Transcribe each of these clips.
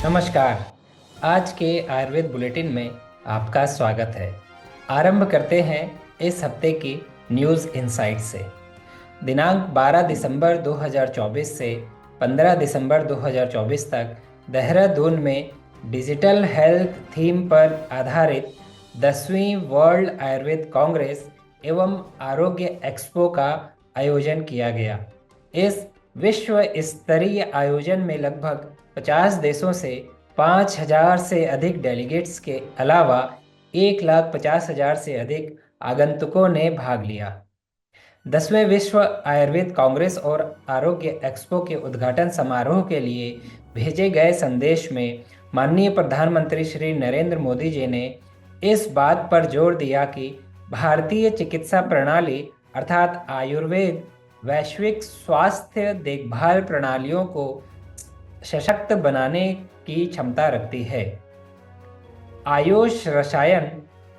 नमस्कार। आज के आयुर्वेद बुलेटिन में आपका स्वागत है। आरंभ करते हैं इस हफ्ते की न्यूज़ इनसाइट से। दिनांक 12 दिसंबर 2024 से 15 दिसंबर 2024 तक देहरादून में डिजिटल हेल्थ थीम पर आधारित 10वीं वर्ल्ड आयुर्वेद कांग्रेस एवं आरोग्य एक्सपो का आयोजन किया गया। इस विश्व स्तरीय आयोजन में लगभग 50 देशों से 5,000 से अधिक डेलीगेट्स के अलावा 1,50,000 से अधिक आगंतुकों ने भाग लिया। 10वें विश्व आयुर्वेद कांग्रेस और आरोग्य एक्सपो के उद्घाटन समारोह के लिए भेजे गए संदेश में माननीय प्रधानमंत्री श्री नरेंद्र मोदी जी ने इस बात पर जोर दिया कि भारतीय चिकित्सा प्रणाली अर्थात आयुर्वेद वैश्विक स्वास्थ्य देखभाल प्रणालियों को सशक्त बनाने की क्षमता रखती है। आयुष रसायन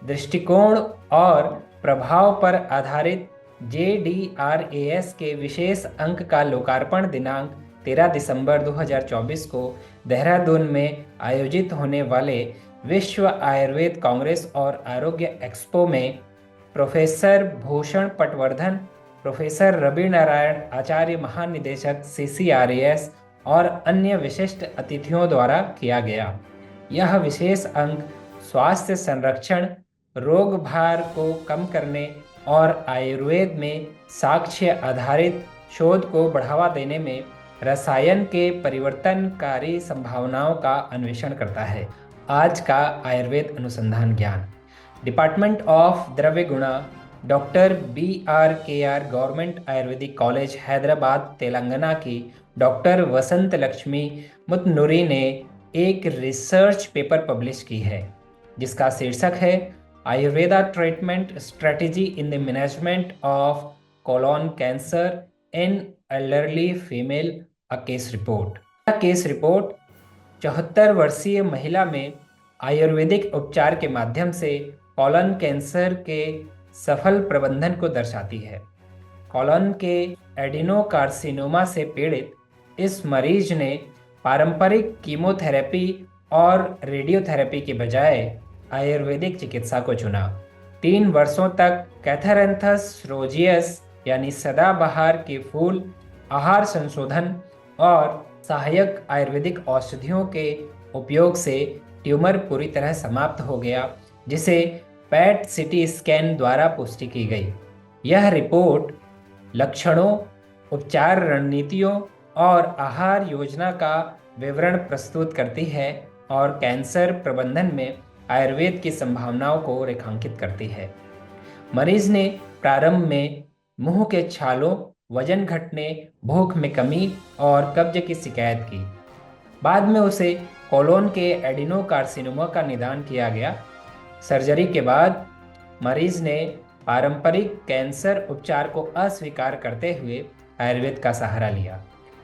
दृष्टिकोण और प्रभाव पर आधारित JDRAS के विशेष अंक का लोकार्पण दिनांक 13 दिसंबर 2024 को देहरादून में आयोजित होने वाले विश्व आयुर्वेद कांग्रेस और आरोग्य एक्सपो में प्रोफेसर भूषण पटवर्धन, प्रोफेसर रवि नारायण आचार्य महानिदेशक CCRAS और अन्य विशिष्ट अतिथियों द्वारा किया गया। यह विशेष अंक स्वास्थ्य संरक्षण, रोग भार को कम करने और आयुर्वेद में साक्ष्य आधारित शोध को बढ़ावा देने में रसायन के परिवर्तनकारी संभावनाओं का अन्वेषण करता है। आज का आयुर्वेद अनुसंधान ज्ञान। डिपार्टमेंट ऑफ द्रव्य गुणा, doctor BRKR government Ayurvedic college Hyderabad Telangana की डॉक्टर वसंत लक्ष्मी मुतनुरी ने एक रिसर्च पेपर पब्लिश की है जिसका शीर्षक है Ayurveda treatment strategy in the management of colon cancer in elderly female, a case report. यह केस रिपोर्ट 74 वर्षीय महिला में आयुर्वेदिक उपचार के माध्यम से कोलन कैंसर के सफल प्रबंधन को दर्शाती है। कोलन के एडिनोकार्सिनोमा से पीड़ित इस मरीज ने पारंपरिक कीमोथेरेपी और रेडियोथेरेपी के बजाय आयुर्वेदिक चिकित्सा को चुना। 3 वर्षों तक कैथेरेंथस रोजियस यानी सदाबहार के फूल, आहार संशोधन और सहायक आयुर्वेदिक औषधियों के उपयोग से ट्यूमर पूरी तरह समाप्त हो गया, जिसे पैट CT स्कैन द्वारा पुष्टि की गई। यह रिपोर्ट लक्षणों, उपचार रणनीतियों और आहार योजना का विवरण प्रस्तुत करती है और कैंसर प्रबंधन में आयुर्वेद की संभावनाओं को रेखांकित करती है। मरीज ने प्रारंभ में मुंह के छालों, वजन घटने, भूख में कमी और कब्ज की शिकायत की। बाद में उसे कोलोन के एडिनोकार्सिनोमा का निदान किया गया। सर्जरी के बाद मरीज ने पारंपरिक कैंसर उपचार को अस्वीकार करते हुए आयुर्वेद का सहारा लिया।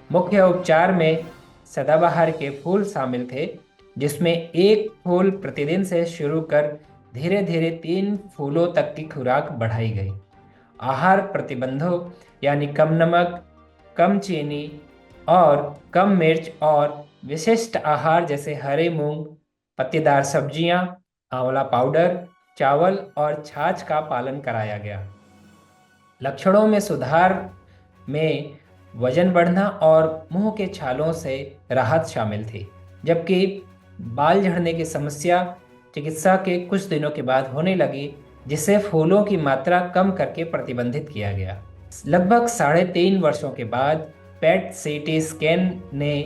मुख्य उपचार में सदाबहार के फूल शामिल थे, जिसमें एक फूल प्रतिदिन से शुरू कर धीरे धीरे 3 फूलों तक की खुराक बढ़ाई गई। आहार प्रतिबंधों यानी कम नमक, कम चीनी और कम मिर्च और विशिष्ट आहार जैसे हरे मूंग, पत्तेदार सब्जियां, आंवला पाउडर, चावल और छाछ का पालन कराया गया। लक्षणों में सुधार में वजन बढ़ना और मुंह के छालों से राहत शामिल थी, जबकि बाल झड़ने की समस्या चिकित्सा के कुछ दिनों के बाद होने लगी, जिसे फूलों की मात्रा कम करके प्रतिबंधित किया गया। लगभग 3.5 वर्षों के बाद पैट CT स्कैन ने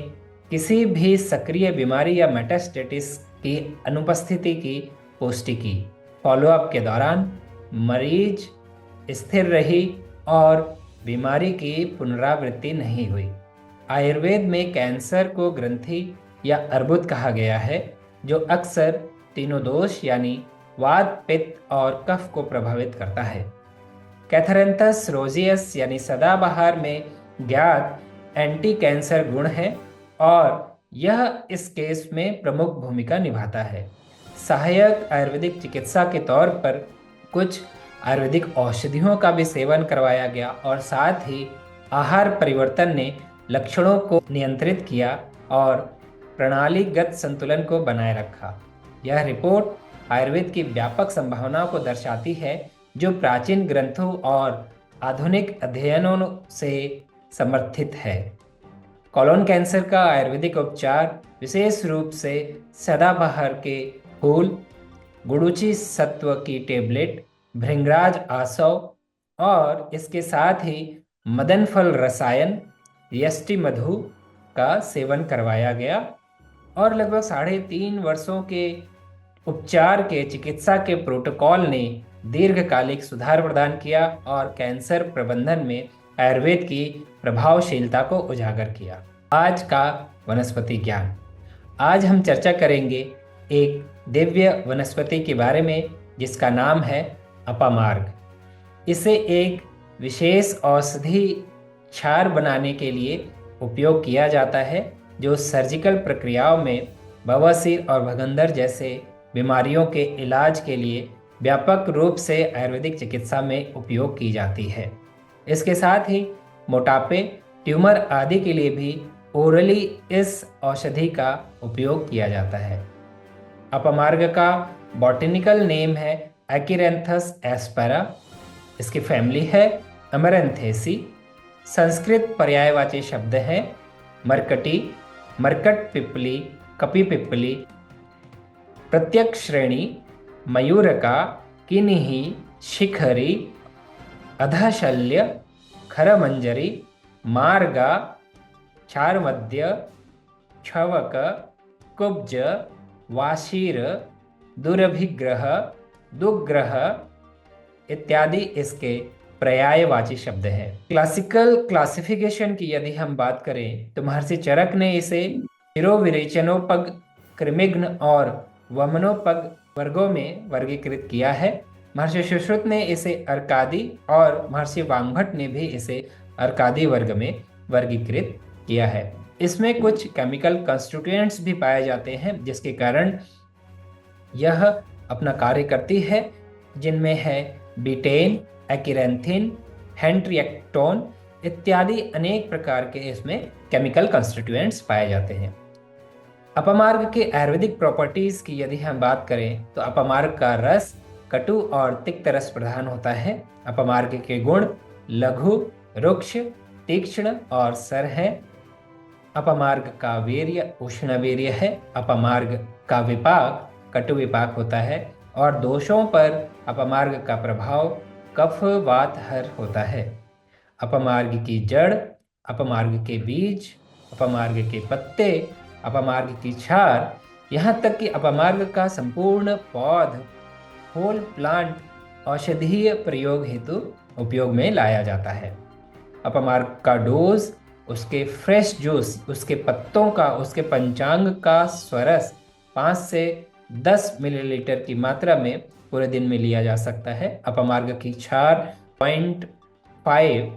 किसी भी सक्रिय बीमारी या मेटास्टेटिस की अनुपस्थिति की पुष्टि की। फॉलोअप के दौरान मरीज स्थिर रही और बीमारी की पुनरावृत्ति नहीं हुई। आयुर्वेद में कैंसर को ग्रंथि या अर्बुद कहा गया है, जो अक्सर तीनों दोष यानी वात, पित्त और कफ को प्रभावित करता है। कैथेरेंथस रोजियस यानी सदाबहार में ज्ञात एंटी कैंसर गुण है और यह इस केस में प्रमुख भूमिका निभाता है। सहायक आयुर्वेदिक चिकित्सा के तौर पर कुछ आयुर्वेदिक औषधियों का भी सेवन करवाया गया और साथ ही आहार परिवर्तन ने लक्षणों को नियंत्रित किया और प्रणालीगत संतुलन को बनाए रखा। यह रिपोर्ट आयुर्वेद की व्यापक संभावनाओं को दर्शाती है, जो प्राचीन ग्रंथों और आधुनिक अध्ययनों से समर्थित है। कॉलोन कैंसर का आयुर्वेदिक उपचार विशेष रूप से सदाबहार के फूल, गुडुचि सत्व की टेबलेट, भृंगराज आसव और इसके साथ ही मदन फल रसायन यष्टि मधु का सेवन करवाया गया और लगभग 3.5 वर्षों के उपचार के चिकित्सा के प्रोटोकॉल ने दीर्घकालिक सुधार प्रदान किया और कैंसर प्रबंधन में आयुर्वेद की प्रभावशीलता को उजागर किया। आज का वनस्पति ज्ञान। आज हम चर्चा करेंगे एक दिव्य वनस्पति के बारे में जिसका नाम है अपामार्ग। इसे एक विशेष औषधि क्षार बनाने के लिए उपयोग किया जाता है, जो सर्जिकल प्रक्रियाओं में बवासीर और भगंदर जैसे बीमारियों के इलाज के लिए व्यापक रूप से आयुर्वेदिक चिकित्सा में उपयोग की जाती है। इसके साथ ही मोटापे, ट्यूमर आदि के लिए भी ओरली इस औषधि का उपयोग किया जाता है। अपामार्ग का बॉटनिकल नेम है एकिरेंथस एस्पेरा। इसकी फैमिली है अमरंथेसी। संस्कृत पर्यायवाची शब्द है मरकटी, मरकट पिपली, कपि पिपली। प्रत्यक श्रेणी मयूरका, किन्ही, शिखरी, अधशल्य, खरमंजरी, मार्गा, चारमध्य, क्षवक, कुब्ज, वाशीर, दुरभिग्रह, दुग्रह इत्यादि इसके पर्यायवाची शब्द है। क्लासिकल क्लासिफिकेशन की यदि हम बात करें तो महर्षि चरक ने इसे शिरोविरेचनोपग, कृमिघ्न और वमनोपग वर्गों में वर्गीकृत किया है। महर्षि सुश्रुत ने इसे अर्कादी और महर्षि वामभट्ट ने भी इसे अर्कादी वर्ग में वर्गीकृत किया है। इसमें कुछ केमिकल कंस्टिट्यूएंट्स भी पाए जाते हैं जिसके कारण यह अपना कार्य करती है, जिनमें है बीटेन, एकिरेंथिन, हेंट्रिएक्टोन इत्यादि अनेक प्रकार के इसमें केमिकल कंस्टिट्यूएंट्स पाए जाते हैं। अपामार्ग के आयुर्वेदिक प्रॉपर्टीज की यदि हम बात करें तो अपामार्ग का रस कटु और तिक्त रस प्रधान होता है। अपामार्ग के गुण लघु, रुक्ष, तीक्ष्ण और सर है। अपामार्ग का वीर्य उष्ण वीर्य है। अपामार्ग का विपाक कटु विपाक होता है और दोषों पर अपामार्ग का प्रभाव कफ वात हर होता है। अपामार्ग की जड़, अपामार्ग के बीज, अपामार्ग के पत्ते, अपामार्ग की छार, यहाँ तक कि अपामार्ग का संपूर्ण पौध, होल प्लांट औषधीय प्रयोग हेतु उपयोग में लाया जाता है। अपामार्ग का डोज, उसके फ्रेश जूस, उसके पत्तों का, उसके पंचांग का स्वरस 5 से 10 मिलीलीटर की मात्रा में पूरे दिन में लिया जा सकता है। अपामार्ग की क्षार 0.5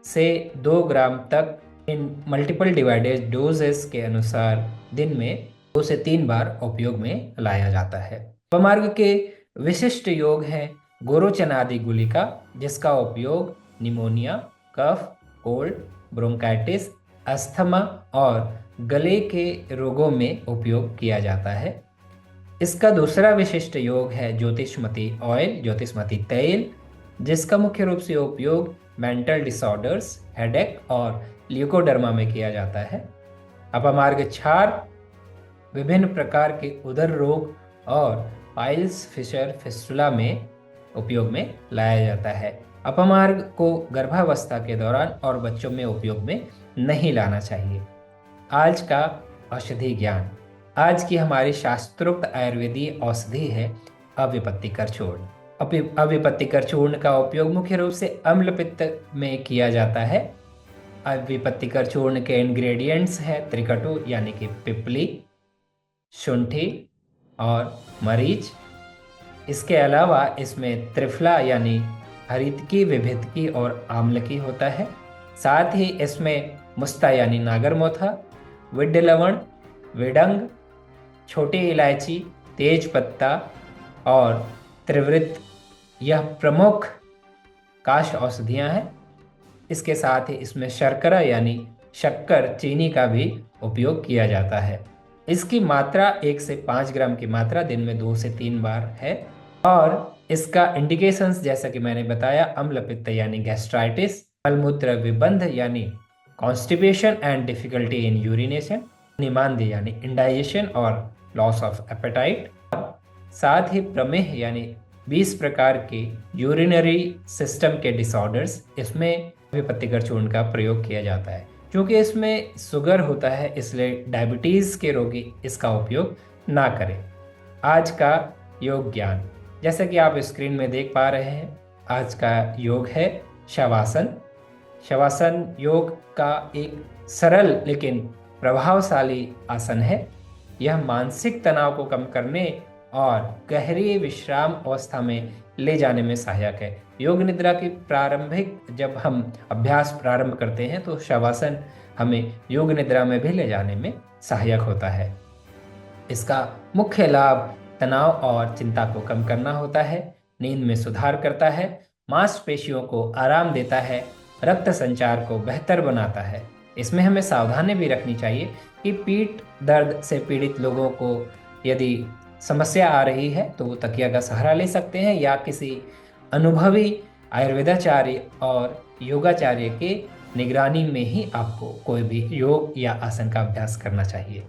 से 2 ग्राम तक इन मल्टीपल डिवाइडेड डोजेस के अनुसार दिन में 2 से 3 बार उपयोग में लाया जाता है। अपामार्ग के विशिष्ट योग हैं गोरोचनादि गुलिका, जिसका उपयोग निमोनिया, कफ, कोल्ड, ब्रोंकाइटिस, अस्थमा और गले के रोगों में उपयोग किया जाता है। इसका दूसरा विशिष्ट योग है ज्योतिषमती ऑयल, ज्योतिषमती तेल, जिसका मुख्य रूप से उपयोग मेंटल डिसऑर्डर्स, हेडेक और ल्यूकोडर्मा में किया जाता है। अपामार्ग क्षार विभिन्न प्रकार के उदर रोग और पाइल्स, फिशर, फिस्टुला में उपयोग में लाया जाता है। अपामार्ग को गर्भावस्था के दौरान और बच्चों में उपयोग में नहीं लाना चाहिए। आज का औषधि ज्ञान। आज की हमारी शास्त्रोक्त आयुर्वेदीय औषधि है अविपत्तिकर चूर्ण। अविपत्तिकर चूर्ण का उपयोग मुख्य रूप से अम्ल पित्त में किया जाता है। अविपत्तिकर चूर्ण के इंग्रेडिएंट्स हैं त्रिकटु यानी कि पिपली, शुंठी और मरीच। इसके अलावा इसमें त्रिफला यानी हरितकी, विभितकी और आम्लकी होता है। साथ ही इसमें मुस्ता यानी नागरमोथा, विड्ड लवण, विडंग, छोटी इलायची, तेज पत्ता और त्रिवृत यह प्रमुख काष्ठ औषधियाँ हैं। इसके साथ ही इसमें शर्करा यानी शक्कर, चीनी का भी उपयोग किया जाता है। इसकी मात्रा 1 से 5 ग्राम की मात्रा दिन में 2 से 3 बार है। और इसका इंडिकेशंस जैसा कि मैंने बताया, अम्ल पित्त यानी गैस्ट्राइटिस, मलमूत्र विबंध यानी constipation and difficulty in urination, निमांद्य यानी इंडाइजेशन और लॉस ऑफ एपेटाइट, साथ ही प्रमेह यानी 20 प्रकार के यूरिनरी सिस्टम के डिसऑर्डर्स, इसमें विपत्तिकर चूर्ण का प्रयोग किया जाता है। क्योंकि इसमें शुगर होता है, इसलिए डायबिटीज़ के रोगी इसका उपयोग ना करें। आज का योग ज्ञान, जैसा कि आप स्क्रीन में देख पा रहे हैं, आज का योग है शवासन। शवासन योग का एक सरल लेकिन प्रभावशाली आसन है। यह मानसिक तनाव को कम करने और गहरी विश्राम अवस्था में ले जाने में सहायक है। योग निद्रा की प्रारंभिक जब हम अभ्यास प्रारंभ करते हैं तो शवासन हमें योग निद्रा में भी ले जाने में सहायक होता है। इसका मुख्य लाभ तनाव और चिंता को कम करना होता है, नींद में सुधार करता है, मांसपेशियों को आराम देता है, रक्त संचार को बेहतर बनाता है। इसमें हमें सावधानी भी रखनी चाहिए कि पीठ दर्द से पीड़ित लोगों को यदि समस्या आ रही है तो वो तकिया का सहारा ले सकते हैं या किसी अनुभवी आयुर्वेदाचार्य और योगाचार्य के निगरानी में ही आपको कोई भी योग या आसन का अभ्यास करना चाहिए।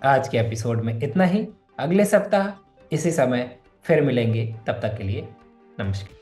आज के एपिसोड में इतना ही। अगले सप्ताह इसी समय फिर मिलेंगे, तब तक के लिए नमस्कार।